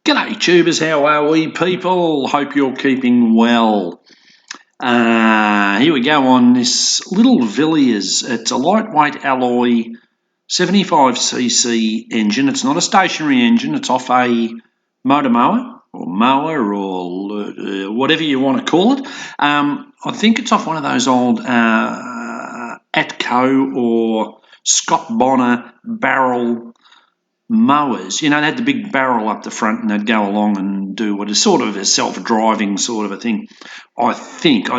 G'day tubers, how are we people? Hope you're keeping well. Here we go on this little Villiers. It's a lightweight alloy 75cc engine. It's not a stationary engine, it's off a motor or whatever you want to call it. I think it's off one of those old Atco or Scott Bonner barrel mowers. They had the big barrel up the front and they'd go along and do what is sort of a self-driving sort of a thing. I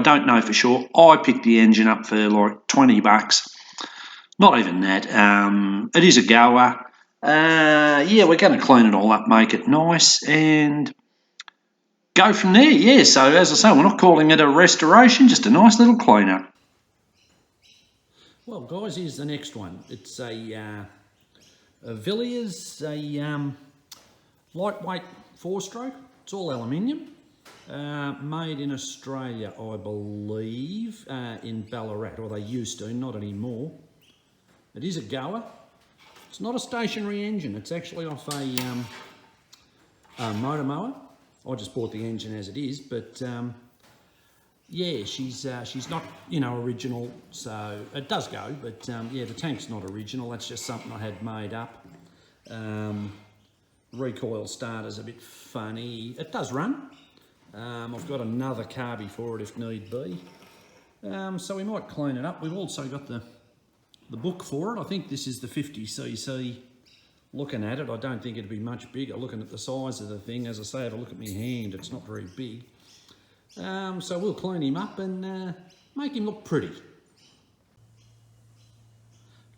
don't know for sure. I picked the engine up for like $20. Not even that. It is a goer. Yeah, we're going to clean it all up, make it nice, and go from there. Yeah, so as I say, we're not calling it a restoration, just a nice little clean-up. Well, guys, here's the next one. It's a Villiers, a lightweight four-stroke. It's all aluminium. Made in Australia, I believe, in Ballarat, or they used to, not anymore. It is a goer. It's not a stationary engine. It's actually off a motor mower. I just bought the engine as it is, but yeah, she's not, original, so it does go, but yeah, the tank's not original. That's just something I had made up. Recoil starter's a bit funny. It does run. I've got another carby for it if need be. So we might clean it up. We've also got the book for it. I think this is the 50cc. Looking at it, I don't think it'd be much bigger. Looking at the size of the thing, as I say, if I look at my hand, it's not very big. So we'll clean him up and make him look pretty.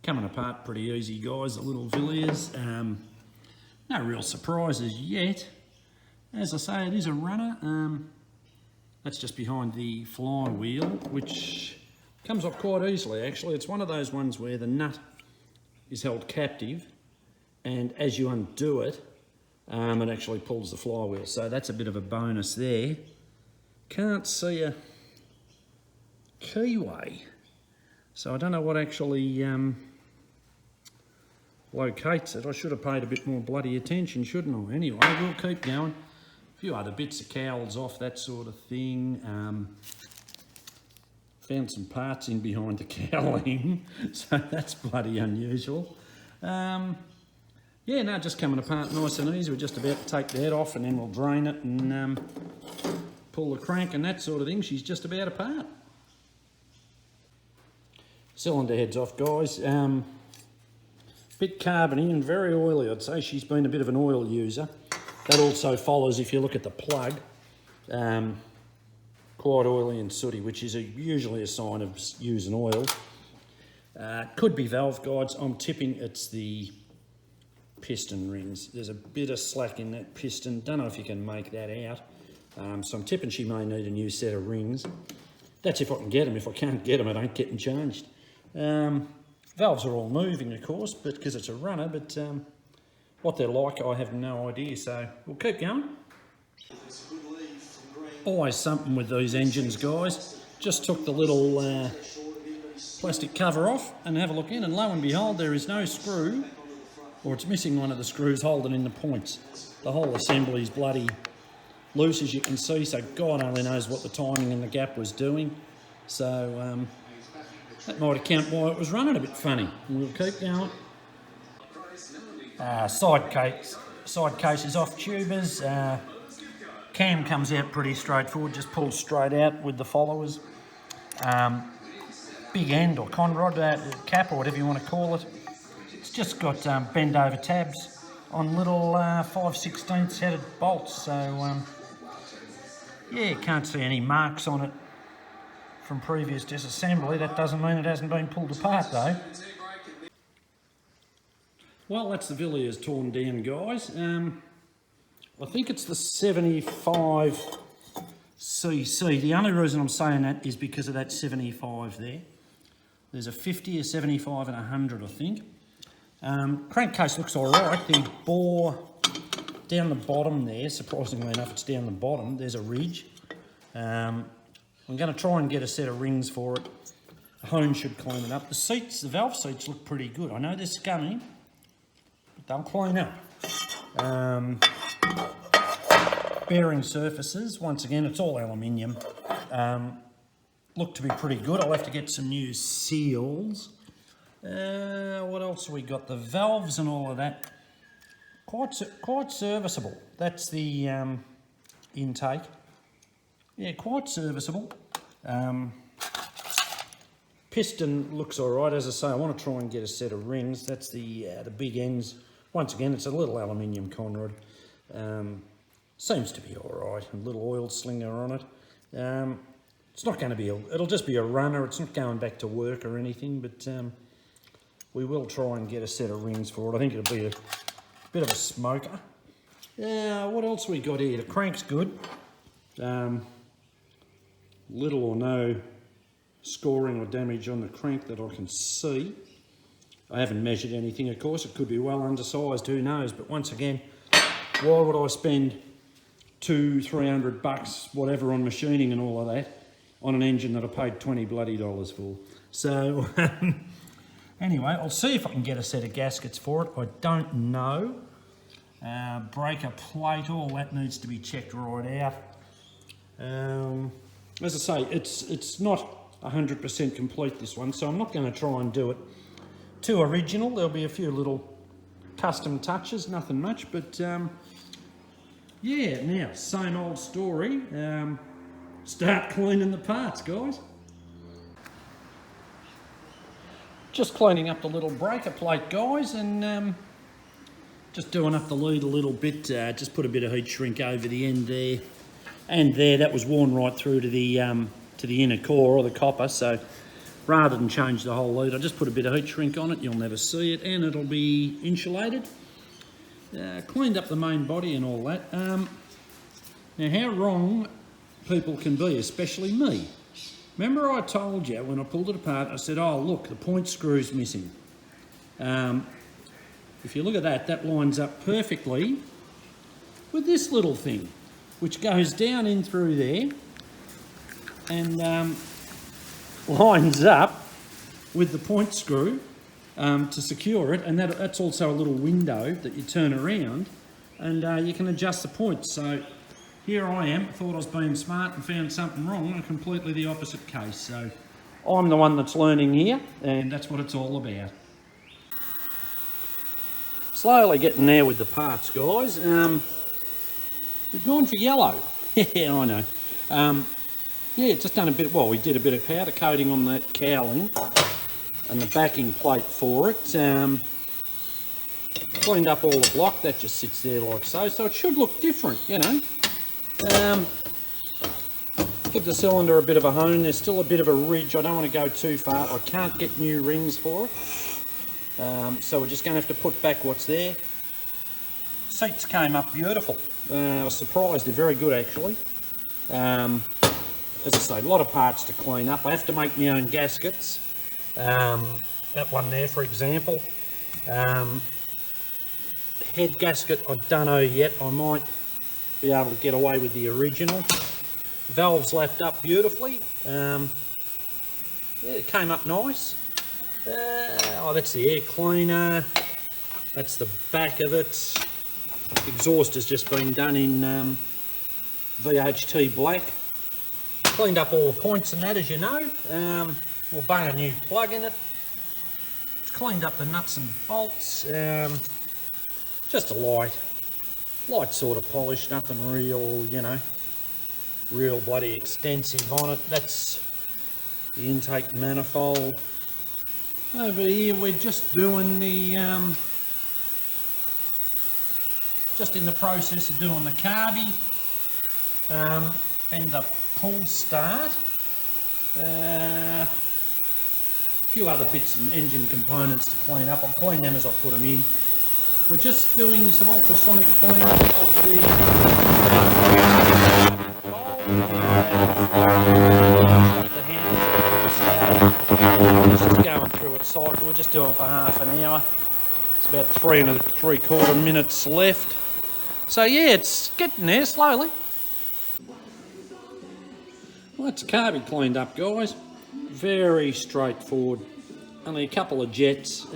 Coming apart pretty easy, guys, the little Villiers. No real surprises yet. As I say, it is a runner. That's just behind the flywheel, which comes off quite easily, actually. It's one of those ones where the nut is held captive, and as you undo it, it actually pulls the flywheel. So that's a bit of a bonus there. Can't see a keyway, so I don't know what actually locates it. I should have paid a bit more bloody attention, shouldn't I? Anyway, we'll keep going. A few other bits of cowls off, that sort of thing. Found some parts in behind the cowling, so that's bloody unusual. Yeah, no, just coming apart nice and easy. We're just about to take the head off and then we'll drain it and pull the crank and that sort of thing. She's just about apart. Cylinder heads off, guys. Bit carbony and very oily, I'd say. She's been a bit of an oil user. That also follows if you look at the plug. Quite oily and sooty, which is usually a sign of using oil. Could be valve guides. I'm tipping it's the piston rings. There's a bit of slack in that piston. Don't know if you can make that out. So I'm tipping she may need a new set of rings. That's if I can get them. If I can't get them, I don't get them changed. Valves are all moving, of course, but because it's a runner, but what they're like, I have no idea. So we'll keep going. Always something with these engines, guys. Just took the little plastic cover off and have a look in, and lo and behold, there is no screw, or it's missing one of the screws holding in the points. The whole assembly is bloody loose, as you can see, so God only knows what the timing and the gap was doing. So that might account why it was running a bit funny. We'll keep going. Side case is off, tubers. Cam comes out pretty straightforward, just pulls straight out with the followers. Big end or conrod, cap or whatever you want to call it. It's just got bend over tabs on little 5/16 headed bolts. So yeah, can't see any marks on it from previous disassembly. That doesn't mean it hasn't been pulled apart though. Well, that's the Villiers torn down, guys. I think it's the 75cc. The only reason I'm saying that is because of that 75 there. There's a 50, a 75 and a 100, I think. Crankcase looks all right. The bore down the bottom there, surprisingly enough, it's down the bottom. There's a ridge. I'm going to try and get a set of rings for it. The hone should clean it up. The seats, the valve seats look pretty good. I know they're scummy, but they'll clean up. Bearing surfaces, once again, it's all aluminium. Look to be pretty good. I'll have to get some new seals. What else have we got? The valves and all of that. Quite serviceable. That's the intake. Yeah, quite serviceable. Piston looks all right. As I say, I want to try and get a set of rings. That's the big ends. Once again, it's a little aluminium conrod. Seems to be all right. A little oil slinger on it. It's not going to be, it'll just be a runner. It's not going back to work or anything, but we will try and get a set of rings for it. I think it'll be a bit of a smoker. What else we got here? The crank's good. Little or no scoring or damage on the crank that I can see. I haven't measured anything, of course. It could be well undersized, who knows? But once again, why would I spend $200-300 whatever on machining and all of that on an engine that I paid $20 bloody for? So anyway, I'll see if I can get a set of gaskets for it. I don't know. Breaker plate, all that needs to be checked right out. As I say, it's not 100% complete, this one, so I'm not going to try and do it too original. There'll be a few little custom touches, nothing much, but yeah, now, same old story. Start cleaning the parts, guys. Just cleaning up the little breaker plate, guys, and just doing up the lead a little bit. Just put a bit of heat shrink over the end there and there. That was worn right through to the inner core or the copper, so rather than change the whole lead, I just put a bit of heat shrink on it. You'll never see it, and it'll be insulated. Cleaned up the main body and all that. Now, how wrong people can be, especially me. Remember I told you when I pulled it apart, I said, oh look, the point screw's missing. If you look at that, that lines up perfectly with this little thing, which goes down in through there and lines up with the point screw to secure it, and that's also a little window that you turn around and you can adjust the points. So here I am, thought I was being smart and found something wrong, and completely the opposite case. So I'm the one that's learning here, and that's what it's all about. Slowly getting there with the parts, guys. We've gone for yellow. Yeah, I know. Yeah, just done a bit, well, we did a bit of powder coating on that cowling and the backing plate for it. Cleaned up all the block, that just sits there like so, so it should look different, you know. Give the cylinder a bit of a hone. There's still a bit of a ridge. I don't want to go too far. I can't get new rings for it. So we're just going to have to put back what's there. Seats came up beautiful. I was surprised, they're very good actually. As I say, a lot of parts to clean up. I have to make my own gaskets. That one there, for example. Head gasket, I don't know yet. I might be able to get away with the original. Valves lapped up beautifully. Yeah, it came up nice. Oh, that's the air cleaner. That's the back of it. Exhaust has just been done in VHT black. Cleaned up all the points and that, as you know. We'll bung a new plug in it. Cleaned up the nuts and bolts. Just a light sort of polish, nothing real, you know, real bloody extensive on it. That's the intake manifold. Over here we're just doing the, just in the process of doing the carby and the pull start. A few other bits and engine components to clean up. I'll clean them as I put them in. We're just doing some ultrasonic cleaning of the just going through its cycle. We're just doing it for half an hour. It's about 3 3/4 minutes left. So yeah, it's getting there slowly. Well, that's carby cleaned up, guys. Very straightforward. Only a couple of jets.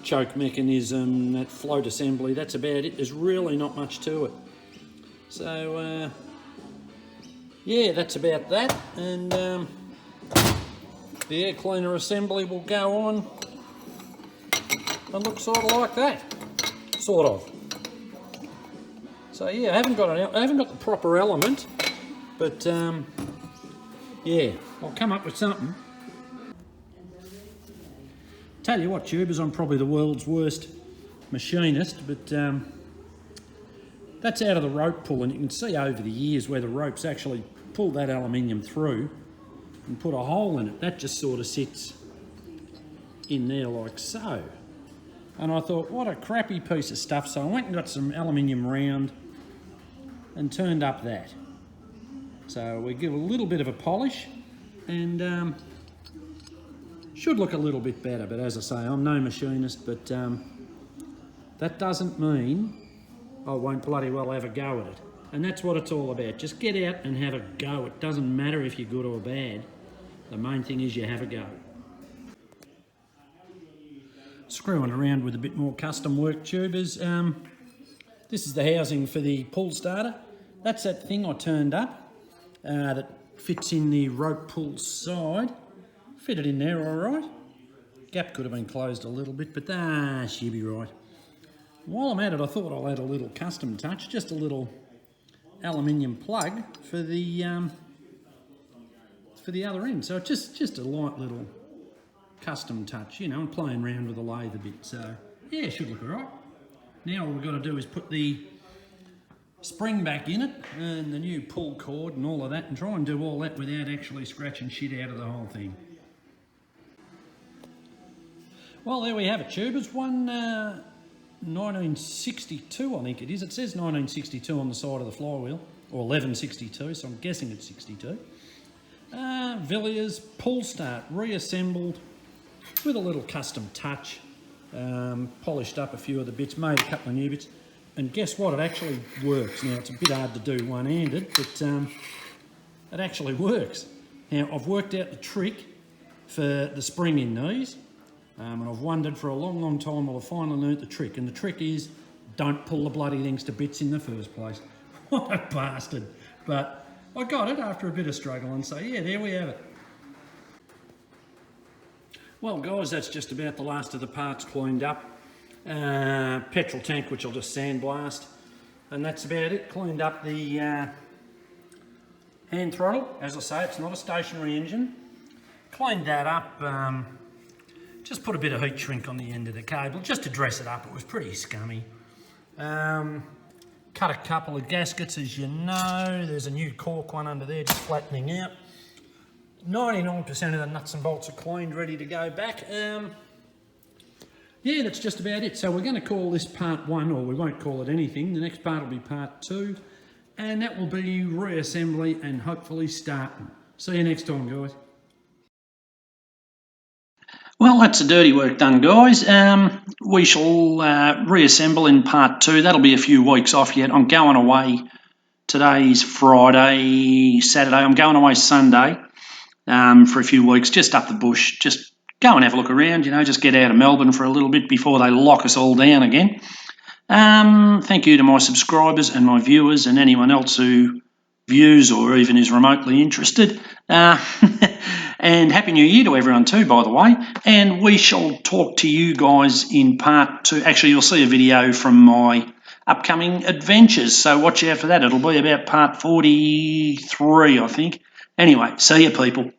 Choke mechanism, that float assembly, that's about it. There's really not much to it. So, yeah, that's about that. And the air cleaner assembly will go on and look sort of like that. Sort of. So yeah, I haven't got the proper element, but yeah, I'll come up with something. Tell you what, tubers, I'm probably the world's worst machinist, but that's out of the rope pull, and you can see over the years where the ropes actually pull that aluminium through and put a hole in it. That just sort of sits in there like so. And I thought, what a crappy piece of stuff. So I went and got some aluminium round and turned up that. So we give a little bit of a polish and should look a little bit better. But as I say, I'm no machinist, but that doesn't mean I won't bloody well have a go at it. And that's what it's all about. Just get out and have a go. It doesn't matter if you're good or bad. The main thing is you have a go. Screwing around with a bit more custom work tubers. This is the housing for the pull starter. That's that thing I turned up that fits in the rope pull side. Fit it in there all right. Gap could have been closed a little bit, but she'll be right. While I'm at it, I thought I'll add a little custom touch, just a little aluminium plug for the other end. So just a light little custom touch, you know, and playing around with the lathe a bit. So yeah, it should look all right. Now all we've got to do is put the spring back in it and the new pull cord and all of that, and try and do all that without actually scratching shit out of the whole thing. Well, there we have it, tubers. One 1962, I think it is. It says 1962 on the side of the flywheel, or 1162, so I'm guessing it's 62. Villiers pull start, reassembled with a little custom touch, polished up a few of the bits, made a couple of new bits, and guess what? It actually works. Now, it's a bit hard to do one-handed, but it actually works. Now, I've worked out the trick for the spring in these, and I've wondered for a long, long time, well, I finally learnt the trick, and the trick is don't pull the bloody things to bits in the first place. What a bastard. But I got it after a bit of struggle, and so yeah, there we have it. Well guys, that's just about the last of the parts cleaned up. Petrol tank, which I'll just sandblast, and that's about it. Cleaned up the hand throttle. As I say, it's not a stationary engine. Cleaned that up, just put a bit of heat shrink on the end of the cable just to dress it up. It was pretty scummy. Cut a couple of gaskets, as you know. There's a new cork one under there just flattening out. 99% of the nuts and bolts are cleaned, ready to go back. Yeah, that's just about it. So we're going to call this part 1, or we won't call it anything. The next part will be part 2, and that will be reassembly and hopefully starting. See you next time, guys. Well, that's the dirty work done, guys. We shall reassemble in part 2. That'll be a few weeks off yet. I'm going away. Today's Friday, Saturday. I'm going away Sunday for a few weeks, just up the bush. Just go and have a look around, you know, just get out of Melbourne for a little bit before they lock us all down again. Thank you to my subscribers and my viewers and anyone else who views or even is remotely interested. And Happy New Year to everyone too, by the way. And we shall talk to you guys in part 2. Actually, you'll see a video from my upcoming adventures, so watch out for that. It'll be about part 43, I think. Anyway, see you, people.